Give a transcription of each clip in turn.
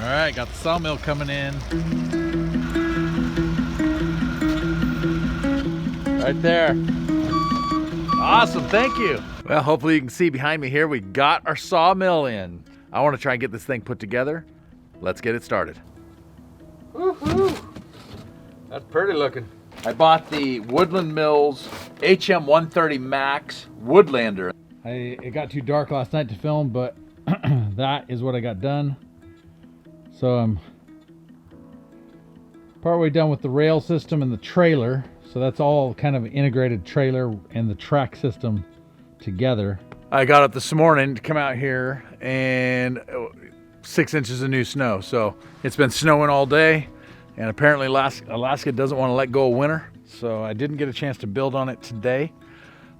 All right, got the sawmill coming in. Right there. Awesome, thank you. Well, hopefully you can see behind me here, we got our sawmill in. I want to try and get this thing put together. Let's get it started. Woohoo! That's pretty looking. I bought the Woodland Mills HM130MAX Woodlander. It got too dark last night to film, but that is what I got done. So I'm partway done with the rail system and the trailer. So that's all kind of integrated trailer and the track system together. I got up this morning to come out here and 6 inches of new snow. So it's been snowing all day, and apparently Alaska doesn't want to let go of winter. So I didn't get a chance to build on it today.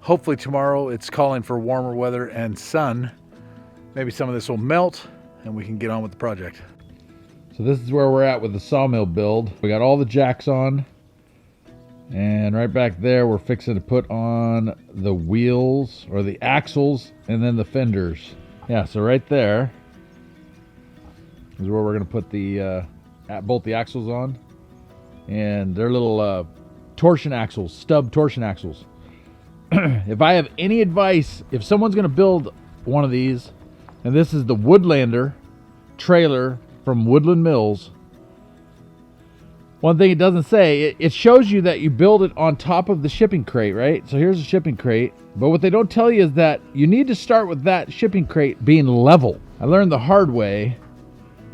Hopefully tomorrow it's calling for warmer weather and sun. Maybe some of this will melt and we can get on with the project. So this is where we're at with the sawmill build. We got all the jacks on. And right back there, we're fixing to put on the wheels or the axles and then the fenders. Yeah, so right there is where we're gonna put the bolt the axles on. And they're little torsion axles, stub torsion axles. If I have any advice, if someone's gonna build one of these, and this is the Woodlander trailer from Woodland Mills, one thing it doesn't say, it shows you that you build it on top of the shipping crate, right? So here's a shipping crate, but what they don't tell you is that you need to start with that shipping crate being level. I learned the hard way,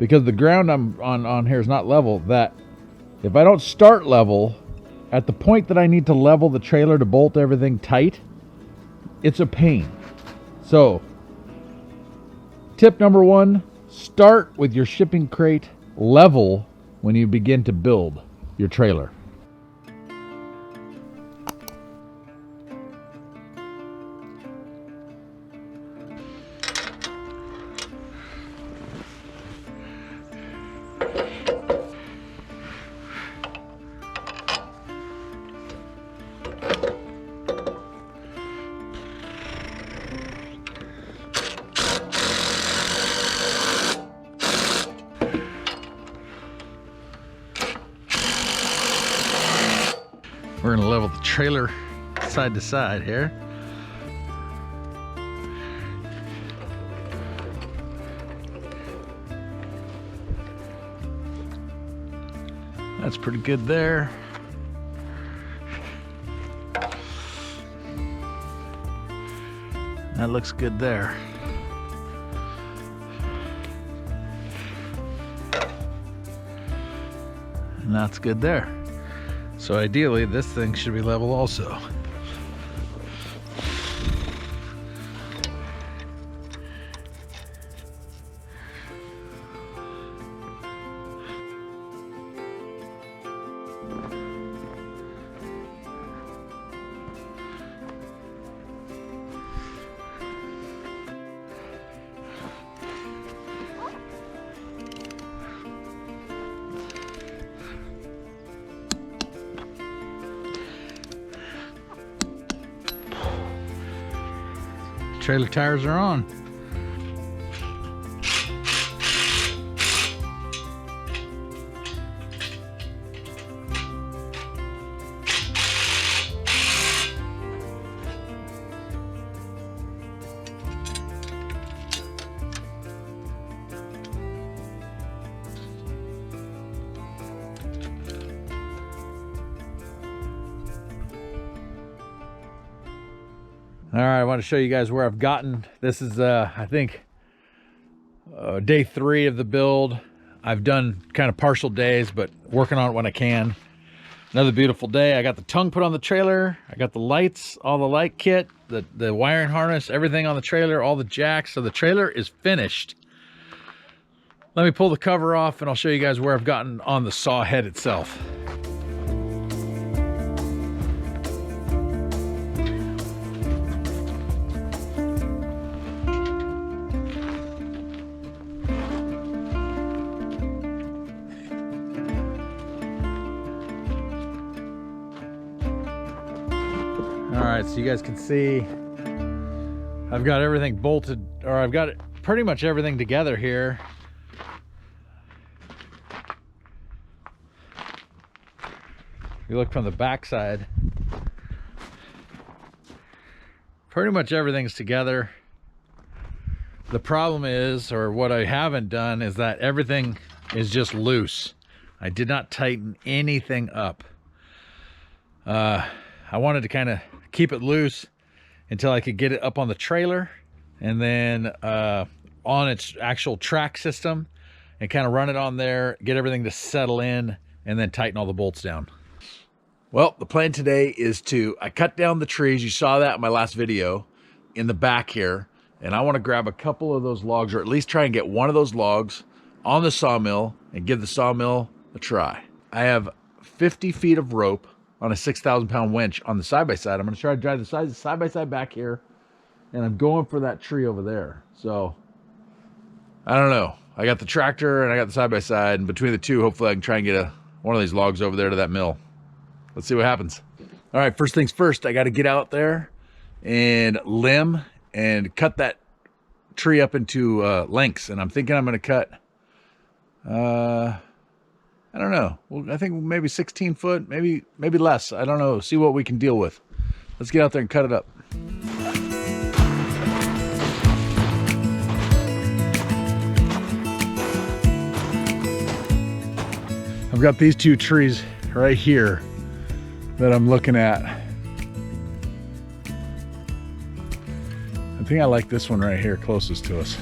because the ground I'm on here is not level, that if I don't start level, at the point that I need to level the trailer to bolt everything tight, it's a pain. So, tip number 1, start with your shipping crate level when you begin to build your trailer. We're gonna level the trailer side to side here. That's pretty good there. That looks good there. And that's good there. So ideally, this thing should be level also. Trailer tires are on. All right, I want to show you guys where I've gotten. This is, I think, day 3 of the build. I've done kind of partial days, but working on it when I can. Another beautiful day. I got the tongue put on the trailer. I got the lights, all the light kit, the wiring harness, everything on the trailer, all the jacks. So the trailer is finished. Let me pull the cover off and I'll show you guys where I've gotten on the saw head itself. All right, so you guys can see I've got everything bolted, or I've got pretty much everything together here. you look from the back side, pretty much everything's together. The problem is, or what I haven't done, is that everything is just loose. I did not tighten anything up. I wanted to kind of keep it loose until I could get it up on the trailer, and then on its actual track system, and kind of run it on there, get everything to settle in, and then tighten all the bolts down. Well, the plan today is I cut down the trees. You saw that in my last video in the back here. And I want to grab a couple of those logs, or at least try and get one of those logs on the sawmill and give the sawmill a try. I have 50 feet of rope on a 6,000-pound winch on the side-by-side. I'm going to try to drive the side-by-side back here, and I'm going for that tree over there. So, I don't know. I got the tractor and I got the side-by-side, and between the two, hopefully I can try and get one of these logs over there to that mill. Let's see what happens. All right, first things first, I got to get out there and limb and cut that tree up into lengths. And I'm thinking I'm going to cut, I don't know. Well, I think maybe 16 foot, maybe less. I don't know. See what we can deal with. Let's get out there and cut it up. I've got these two trees right here that I'm looking at. I think I like this one right here closest to us.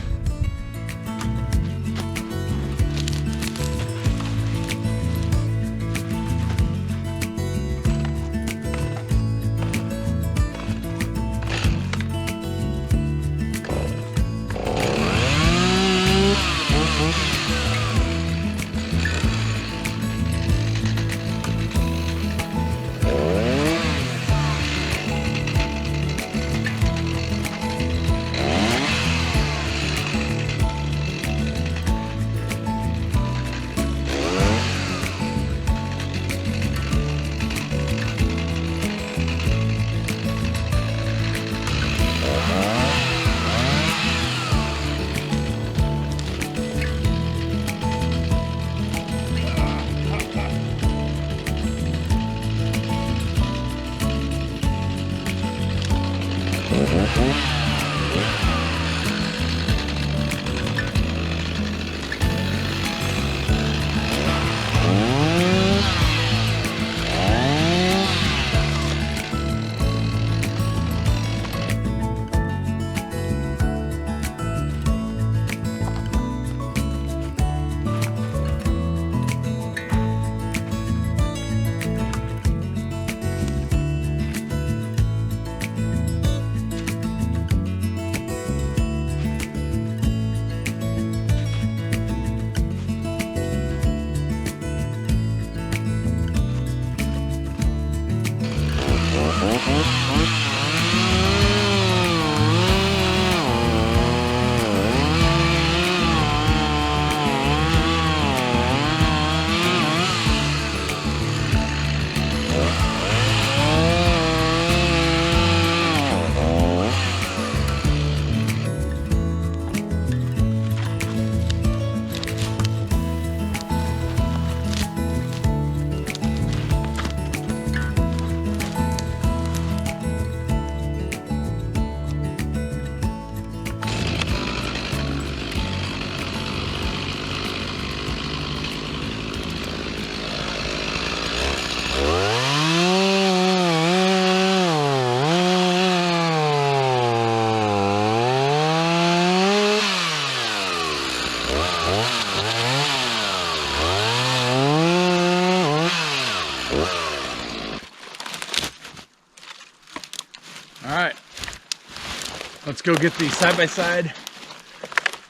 Let's go get the side-by-side,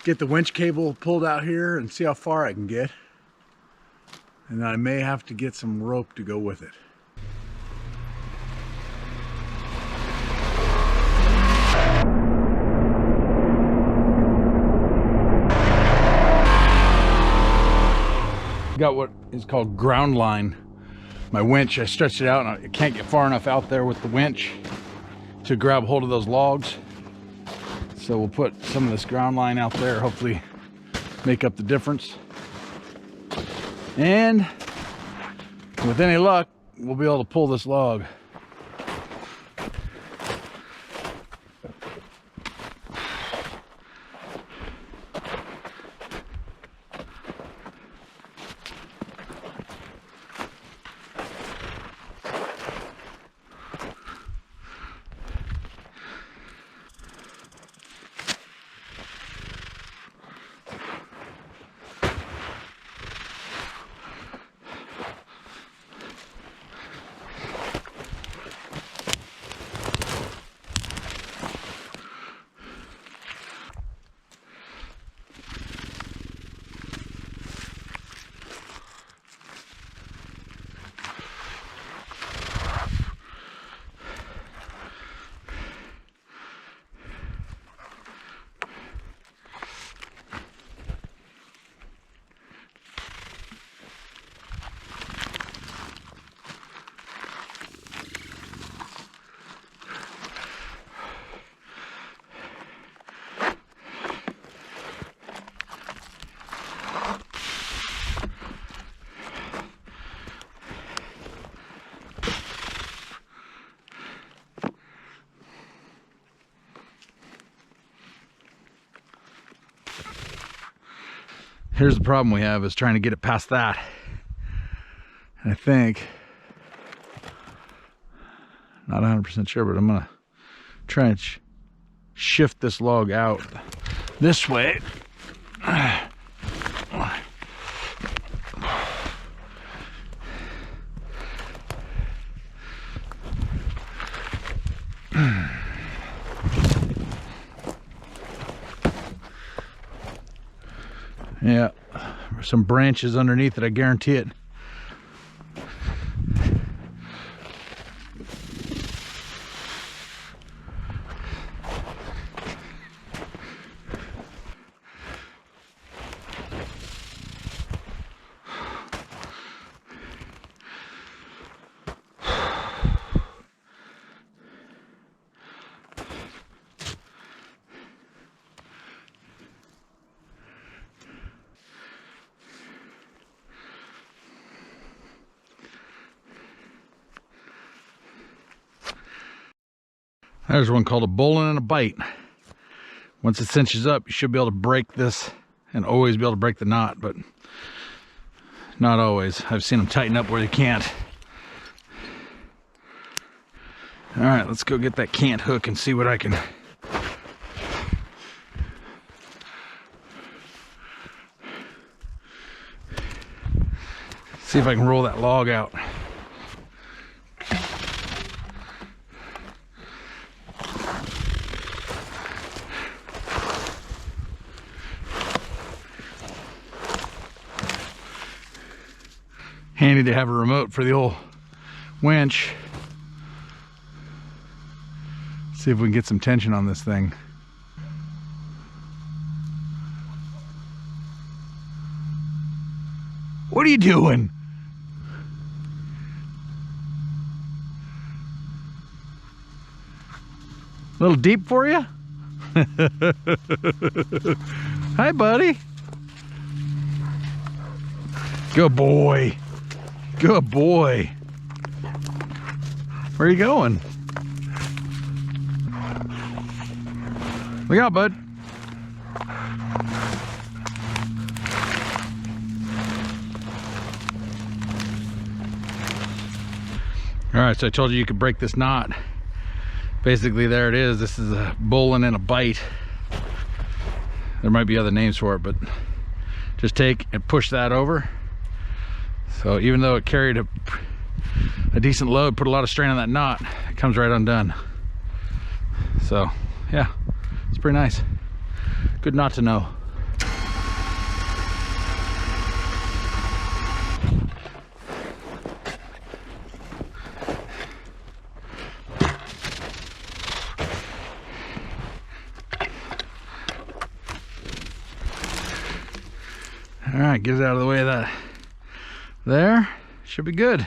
get the winch cable pulled out here and see how far I can get. And I may have to get some rope to go with it. Got what is called ground line. My winch, I stretched it out and I can't get far enough out there with the winch to grab hold of those logs. So we'll put some of this ground line out there, hopefully make up the difference. And with any luck, we'll be able to pull this log. Here's the problem we have, is trying to get it past that. And I think, not 100% sure, but I'm gonna try and shift this log out this way. Yeah, there's some branches underneath it, I guarantee it. There's one called a bowling and a bite. Once it cinches up, you should be able to break this and always be able to break the knot, but not always. I've seen them tighten up where they can't. All right, let's go get that cant hook and see what I can. See if I can roll that log out. Handy to have a remote for the old winch. See if we can get some tension on this thing. What are you doing? A little deep for you? Hi, buddy. Good boy. Good boy. Where are you going? Look out, bud. All right, so I told you could break this knot. Basically, there it is. This is a bowling and a bite. There might be other names for it, but just take and push that over. So even though it carried a decent load, put a lot of strain on that knot, it comes right undone. So yeah, it's pretty nice. Good knot to know. All right, get it out of the way of that. There, should be good.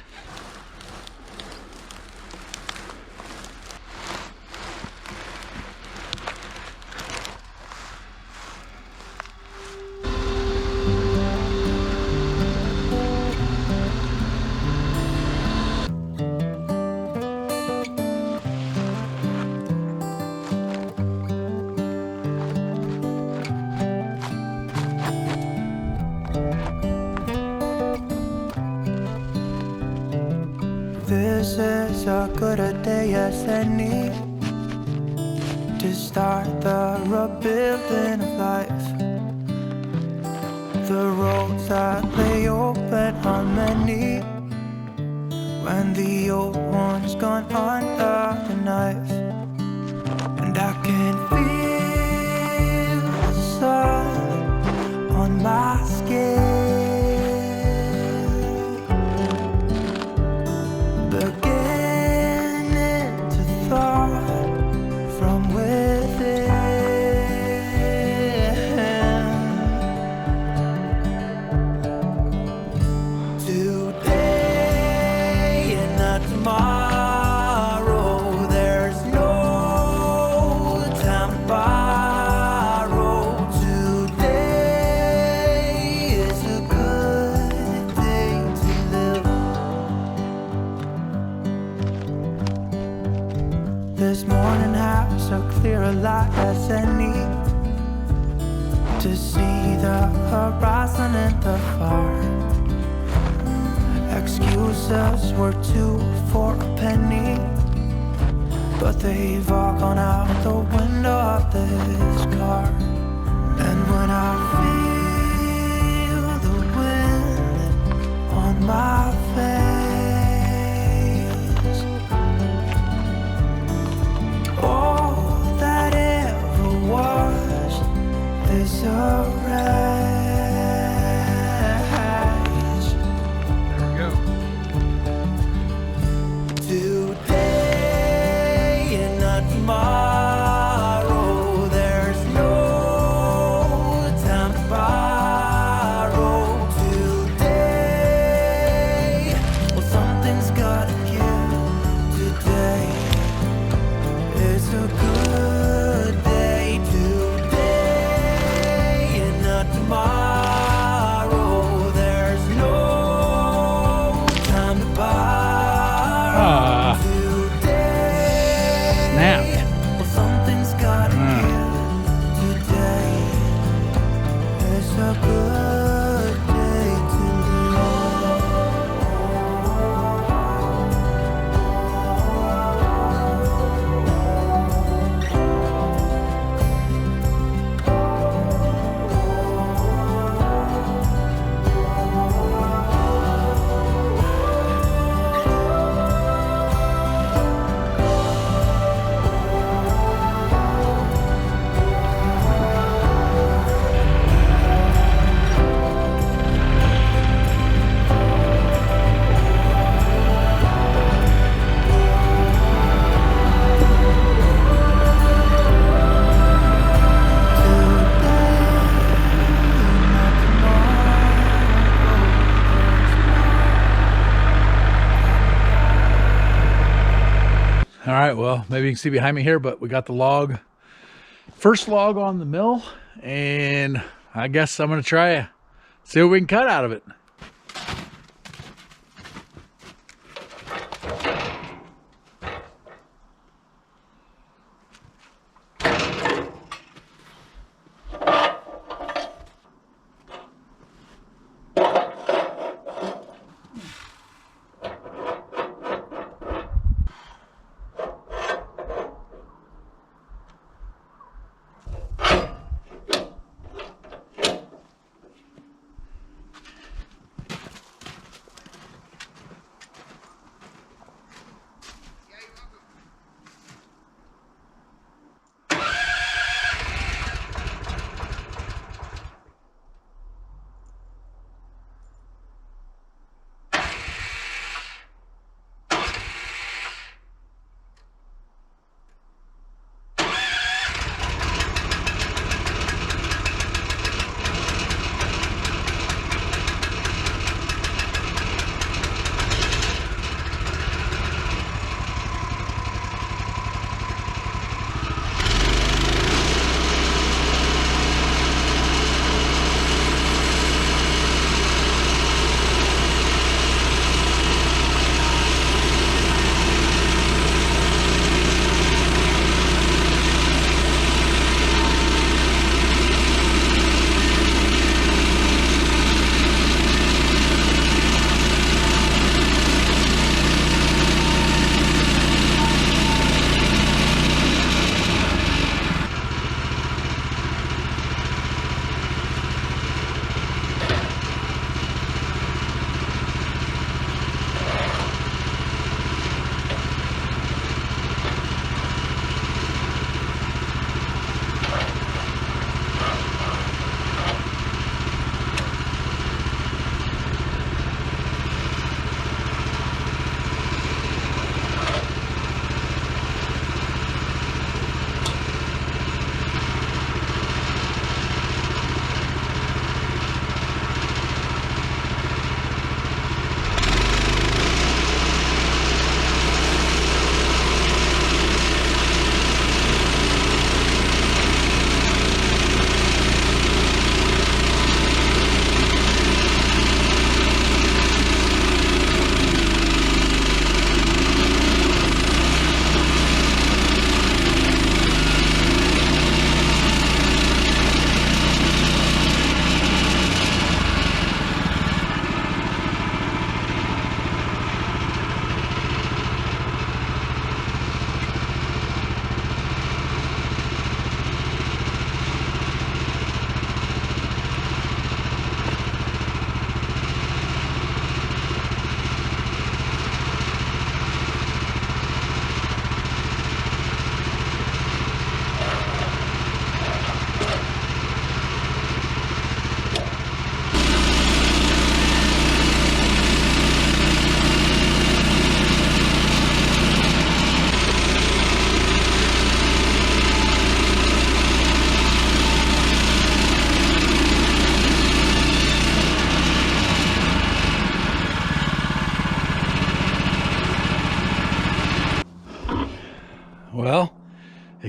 This is a good a day as any to start the rebuilding of life. The roads that lay open are many when the old one's gone under the knife. And I can feel the sun on my skin, beginning to thaw from within. Today and not tomorrow, there's no time to borrow. Today is a good day to live. This morning has so clear a light as any to see the horizon in the far. Excuses were 2 for a penny, but they've all gone out the window of this car. And when I feel the wind on my face, all that ever was is a wreck. Today and not tomorrow, there's no time to borrow. Today, well, something's gotta give. Today is a good day. Today and not tomorrow, there's no time to borrow. Snap. Well, something's gotta give. Today is a good day to All right, well, maybe you can see behind me here, but we got the log, first log on the mill, and I guess I'm gonna try see what we can cut out of it.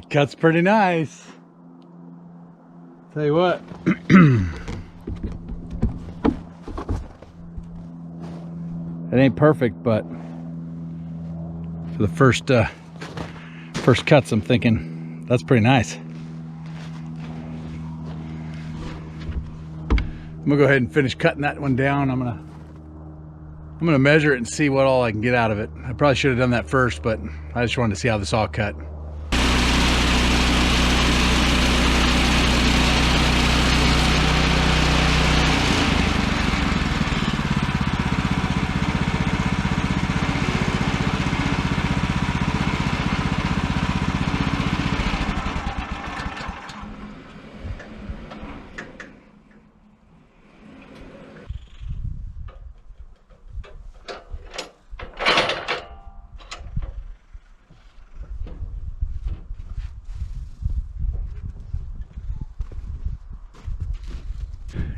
It cuts pretty nice. Tell you what. It ain't perfect, but for the first cuts, I'm thinking that's pretty nice. I'm gonna go ahead and finish cutting that one down. I'm gonna measure it and see what all I can get out of it. I probably should have done that first, but I just wanted to see how this all cut.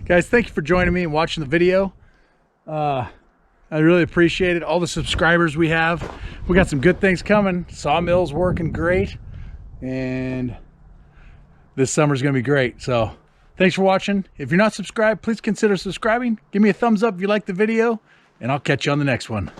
Guys, thank you for joining me and watching the video. I really appreciate it. All the subscribers we have. We got some good things coming. Sawmill's working great. And this summer's going to be great. So thanks for watching. If you're not subscribed, please consider subscribing. Give me a thumbs up if you like the video. And I'll catch you on the next one.